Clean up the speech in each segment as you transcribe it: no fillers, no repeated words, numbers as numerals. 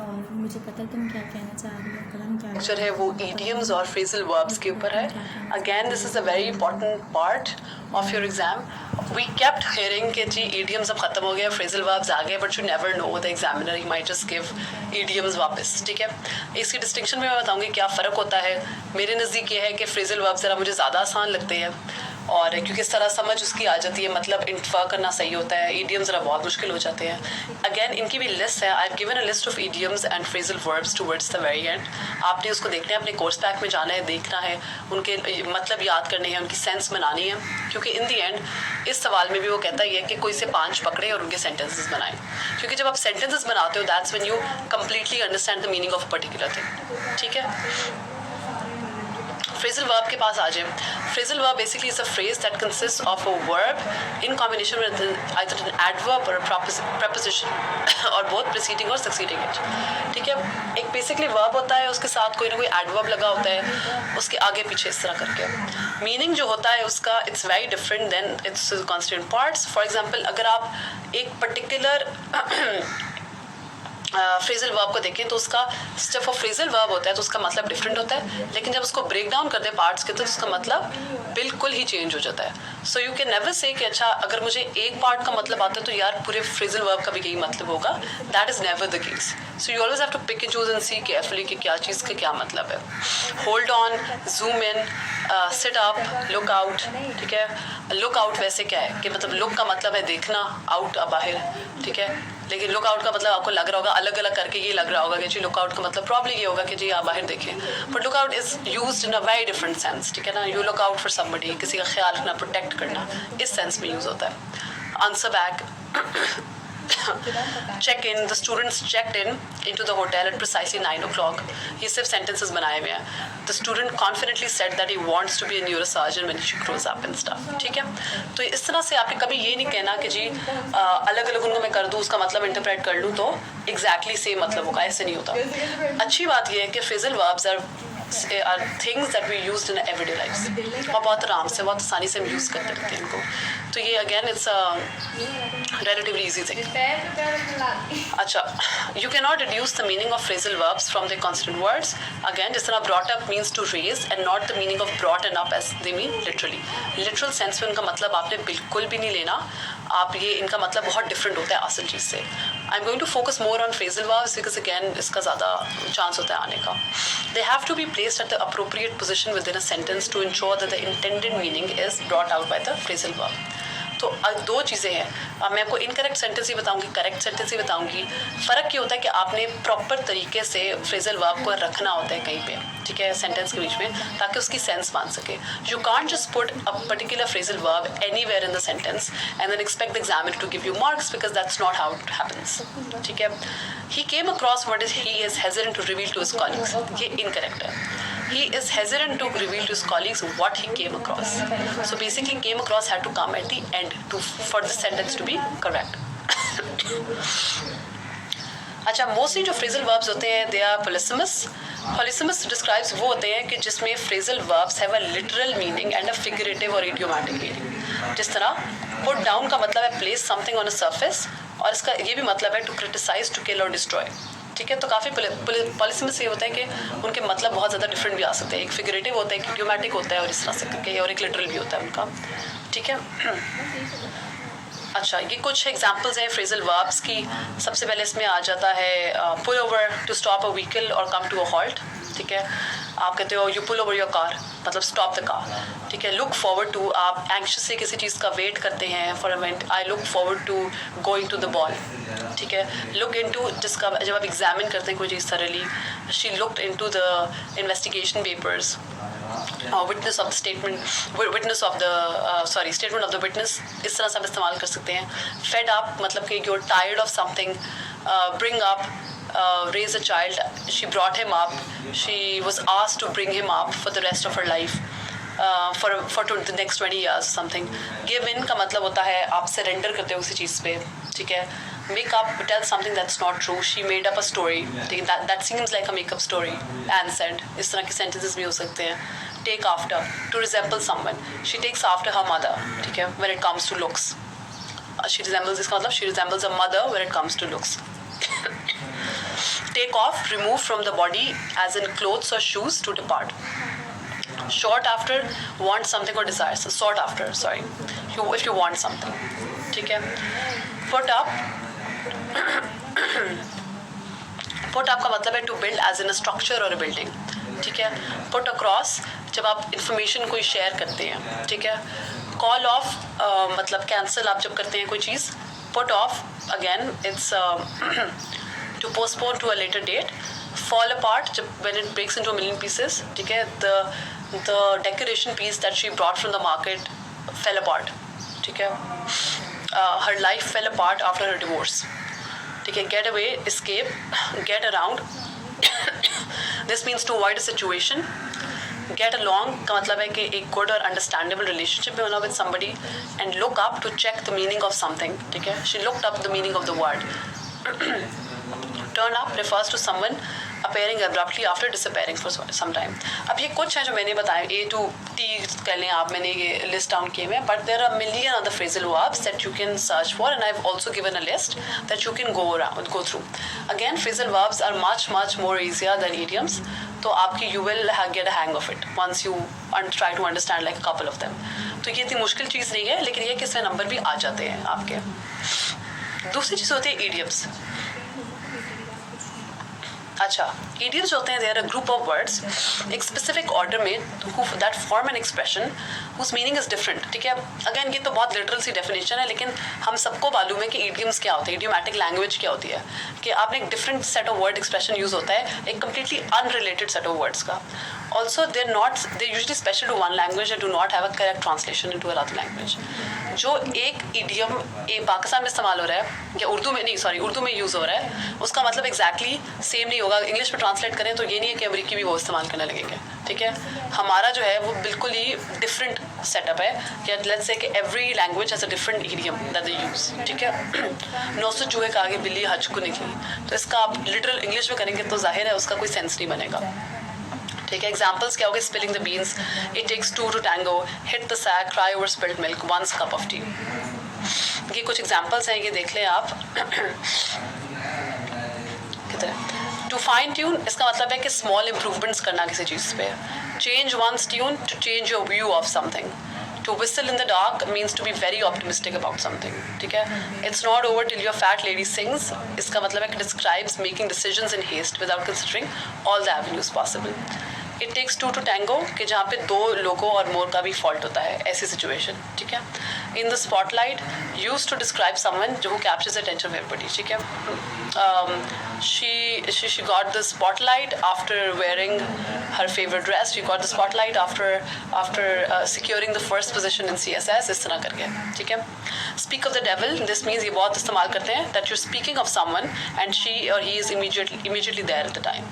और मुझे पता है तुम क्या कहना चाह रही हो, कलम क्या लेक्चर है वो idioms और phrasal verbs के ऊपर है. Again, this is a very important part of your exam. We kept hearing कि जी idioms अब खत्म हो गया, phrasal verbs आ गए, but you never know the examiner he might just give idioms वापस. ठीक है, इसकी distinction में मैं बताऊंगी क्या फ़र्क होता है. मेरे नज़दीक ये है कि phrasal verbs ज़रा मुझे ज़्यादा आसान लगते हैं और क्योंकि इस तरह समझ उसकी आ जाती है, मतलब इंफर करना सही होता है. idioms ज़रा बहुत मुश्किल हो जाते हैं. Again, इनकी भी लिस्ट है. I've given a list of idioms and phrasal verbs towards the very end. आपने उसको देखना है, अपने कोर्स पैक में जाना है, देखना है, उनके मतलब याद करने हैं, उनकी सेंस बनानी है, क्योंकि इन दी एंड इस सवाल में भी वो कहता है कि कोई से 5 पकड़े और उनके सेंटेंसेस बनाएं. क्योंकि जब आप सेंटेंसेस बनाते हो that's when you completely understand the meaning of a particular thing. ठीक है, phrasal verb के पास आ जाए. Phrasal verb basically is a phrase that consists of a verb in combination with either an adverb or a preposition or both preceding or succeeding it. ठीक है, एक basically verb होता है, उसके साथ कोई ना कोई adverb लगा होता है, उसके आगे पीछे इस तरह करके. Meaning जो होता है उसका it's very different than its constituent parts. For example, अगर आप एक particular फ्रेजल वर्ब को देखें तो उसका जब वो फ्रेजल वर्ब होता है तो उसका मतलब डिफरेंट होता है, लेकिन जब उसको ब्रेक डाउन कर दे पार्ट्स के तो उसका मतलब बिल्कुल ही चेंज हो जाता है. So you can never say कि अच्छा अगर मुझे एक पार्ट का मतलब आता है तो यार पूरे फ्रेजल वर्ब का भी यही मतलब होगा. That is never the case. So you always have to pick and choose and see carefully कि क्या चीज़ का क्या मतलब है. Hold on, zoom in, sit up, look out. ठीक है, लुक आउट वैसे क्या है कि मतलब लुक का मतलब है देखना, आउट बाहर. ठीक है, लेकिन लुक आउट का मतलब आपको लग रहा होगा अलग अलग करके ये लग रहा होगा कि जी लुक आउट का मतलब प्रॉब्लम ये होगा कि जी आप बाहर देखें, but look out is used in a very different sense. ठीक है ना, you look out for somebody, किसी का ख्याल रखना, प्रोटेक्ट करना, इस सेंस में यूज़ होता है. Answer back, check in, the students checked in into the hotel at precisely 9 o'clock. ये सिर्फ sentences बनाए हुए हैं. The student confidently said that he wants to be a neurosurgeon when he grows up and stuff. ठीक है, तो इस तरह से आपने कभी ये नहीं कहना कि जी अलग अलग उनको मैं कर दूँ, उसका मतलब इंटरप्रेट कर लूँ तो exactly same मतलब होगा, ऐसे नहीं होता. अच्छी बात ये है कि phrasal verbs are things that we used in everyday lives और बहुत आराम से, बहुत आसानी से हम यूज़ करते रहते हैं इनको. तो ये again it's a relatively easy thing. अच्छा, you cannot deduce the meaning of phrasal verbs from their consonant words. Again, जिस तरह brought up means to raise and not the meaning of brought up as they mean literally. Literal sense में उनका मतलब आपने बिल्कुल भी नहीं लेना. आप ये इनका मतलब बहुत डिफरेंट होता है असल चीज़ से. I'm going to focus more on phrasal verbs because again इसका ज़्यादा चांस होता है आने का. They have to be placed at the appropriate position within a sentence to ensure that the intended meaning is brought out by the phrasal verb. तो दो चीज़ें हैं. अब मैं आपको इनकरेक्ट सेंटेंस ही बताऊंगी, करेक्ट सेंटेंस ही बताऊंगी. फ़र्क ये होता है कि आपने प्रॉपर तरीके से फ्रेजल वर्ब को रखना होता है कहीं पे. ठीक है, सेंटेंस के बीच में, ताकि उसकी सेंस बन सके. You can't just put a particular phrasal verb anywhere in the sentence and then expect the examiner to give you marks because that's not how it happens. ठीक है, he came across what is he is hesitant to reveal to his colleagues. ये incorrect है. He is hesitant to reveal to his colleagues what he came across. So basically, came across had to come at the end for the sentence to be correct. अच्छा, mostly जो phrasal verbs होते हैं they are polysemous. Polysemous describes वो होते हैं कि जिसमें phrasal verbs have a literal meaning and a figurative और इडियोमैटिक मीनिंग. जिस तरह पुट डाउन का मतलब है place something on a surface, और इसका ये भी मतलब है टू क्रिटिसाइज, टू किल और डिस्ट्रॉय. ठीक है, तो काफ़ी पॉलिसीमेस ये होता है कि उनके मतलब बहुत ज़्यादा डिफरेंट भी आ सकते हैं. एक फिगरेटिव होता है, एक इडियोमैटिक होता है और इस तरह से करके, और एक लिटरल भी होता है उनका. ठीक है, अच्छा ये कुछ एग्जांपल्स हैं फ्रेजल वर्ब्स की. सबसे पहले इसमें आ जाता है pull over, to stop a vehicle और कम टू अ हॉल्ट. ठीक है, आप कहते हो you pull over your car, मतलब स्टॉप द कार. ठीक है, लुक फॉरवर्ड टू, आप एंक्शसली किसी चीज़ का वेट करते हैं for a minute. I look forward to going to the ball. ठीक है, लुक इनटू, जिसका जब आप एग्जामिन करते हैं कोई चीज़ thoroughly, she looked into the investigation papers. Witness of the statement, witness of the statement of the witness, इस तरह से आप इस्तेमाल कर सकते हैं. फेड अप मतलब कि you are tired of something. Bring up, raise a child, she brought him up, she was asked to bring him up for the rest of her life, for the next 20 years something. give in का मतलब होता है आप surrender करते हो उसी चीज़ पे. ठीक है, make up, tell something that's not true, she made up a story. that seems like a make up story. Anne said, इस तरह के sentences भी हो सकते हैं. take after, to resemble someone, she takes after her mother. ठीक है, when it comes to looks, she resembles, इसका मतलब she resembles her mother when it comes to looks. take off, remove from the body, as in clothes or shoes, to depart. Short after, want something or desire. So sought after, sorry. If you want something. ठीक है. Put up. Put up का मतलब है to build as in a structure or a building. ठीक है. Put across जब आप information कोई share करते हैं. ठीक है. Call off मतलब cancel आप जब करते हैं कोई चीज़. Put off again it's to postpone to a later date. Fall apart जब when it breaks into a million pieces. ठीक है. The decoration piece that she brought from the market fell apart. ठीक है. Her life fell apart after her divorce. ठीक है. Get away, escape, get around. This means to avoid a situation. Get along का मतलब है कि एक good और understandable relationship में होना with somebody, and look up to check the meaning of something. ठीक है. She looked up the meaning of the word. Turn up refers to someone appearing abruptly after disappearing for some time. अब ये कुछ हैं जो मैंने बताए, A to T कह लें आप, मैंने ये list down किए हैं, but there are a million other phrasal verbs that you can search for, and I've also given a list that you can go through. Again, phrasal verbs are much more easier than idioms, तो आपकी you will get a hang of it once you try to understand like a couple of them. तो ये इतनी मुश्किल चीज़ नहीं है, लेकिन ये कि इसमें नंबर भी आ जाते हैं आपके. दूसरी चीज़ होती है idioms. अच्छा, idioms होते हैं, they are a group of words एक specific order में that form an expression whose meaning is different. ठीक है. Again ये तो बहुत literal सी definition है, लेकिन हम सबको मालूम है कि idioms क्या होते हैं, idiomatic language क्या होती है, कि आपने एक different set of word expression use होता है एक completely unrelated set of words का. Also they're usually special to one language and do not have a correct translation into another language. जो एक idiom पाकिस्तान में इस्तेमाल हो रहा है या उर्दू में नहीं, सॉरी उर्दू में यूज़ हो रहा है, उसका मतलब exactly सेम नहीं होगा. इंग्लिश में ट्रांसलेट करें तो ये नहीं है कि अमेरिकी भी वो इस्तेमाल करने लगेंगे. ठीक है. हमारा जो है वो बिल्कुल ही डिफरेंट सेटअप है कि लेट्स से कि every language has a different idiom that they use. ठीक है. 900 चूहे का आगे बिल्ली हज को निकली, तो इसका आप लिटरल इंग्लिश में करेंगे तो जाहिर है उसका कोई सेंस नहीं बनेगा. ठीक है. एग्जाम्पल्स क्या होगे? Spilling the beans, it takes 2 to tango, hit the sack, cry over spilled milk, 1 cup of tea. ये कुछ एग्जाम्पल्स हैं, ये देख लें आप. कितने? टू फाइन ट्यून इसका मतलब है कि स्मॉल इम्प्रूवमेंट्स करना किसी चीज़ पे. Change one's tune to change your view of something. To whistle in the dark means to be very optimistic about something. ठीक है. It's not over till your fat lady sings इसका मतलब है कि describes making decisions in haste without considering all the avenues possible. It takes 2 to tango कि जहाँ पे 2 लोगों और मोर का भी फॉल्ट होता है, ऐसी सिचुएशन. ठीक है. In the spotlight use to describe someone जो कैप्चर्स अटेंशन ऑफ एवरीबॉडी. ठीक है. she got the spotlight after wearing her favorite dress. She got the spotlight after securing the first position in CSS. इस तरह करके. ठीक है. Speak of the devil. This means ये बहुत इस्तेमाल करते हैं that you're speaking of someone and she or he is immediately there at the time.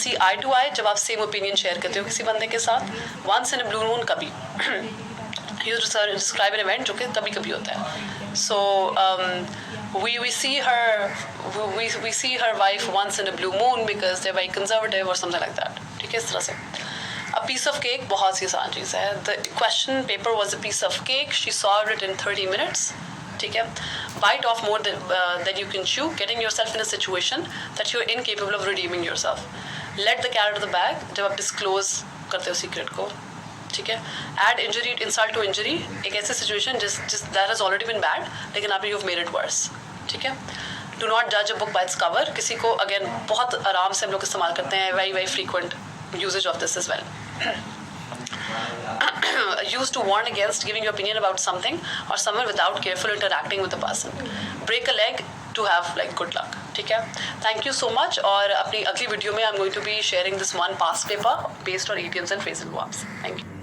See eye to eye जब आप same opinion शेयर करते हो किसी बंदे के साथ. Once in a blue moon कभी. You describe an event जो कि कभी कभी होता है. So we see her wife once in a blue moon because they're very conservative or something like that. ठीक है. इस तरह से. A piece of cake बहुत सी आसान चीज़ है. The question paper was a piece of cake. She solved it in 30 minutes. ठीक है. Bite off more than you can chew. Getting yourself in a situation that you're incapable of redeeming yourself. Let the cat out of the bag जब आप disclose करते हो secret को. ठीक है. Add insult to injury एक ऐसी situation जिस that has already been bad लेकिन आप you've made it worse. ठीक है. Do not judge a book by its cover. किसी को again बहुत आराम से हम लोग इस्तेमाल करते हैं. Very frequent usage of this as well. Used to warn against giving your opinion about something or someone without careful interacting with the person. Break a leg to have like good luck. ठीक है. Thank you so much. और अपनी अगली video में I'm going to be sharing this one past paper based on idioms and phrasal verbs. Thank you.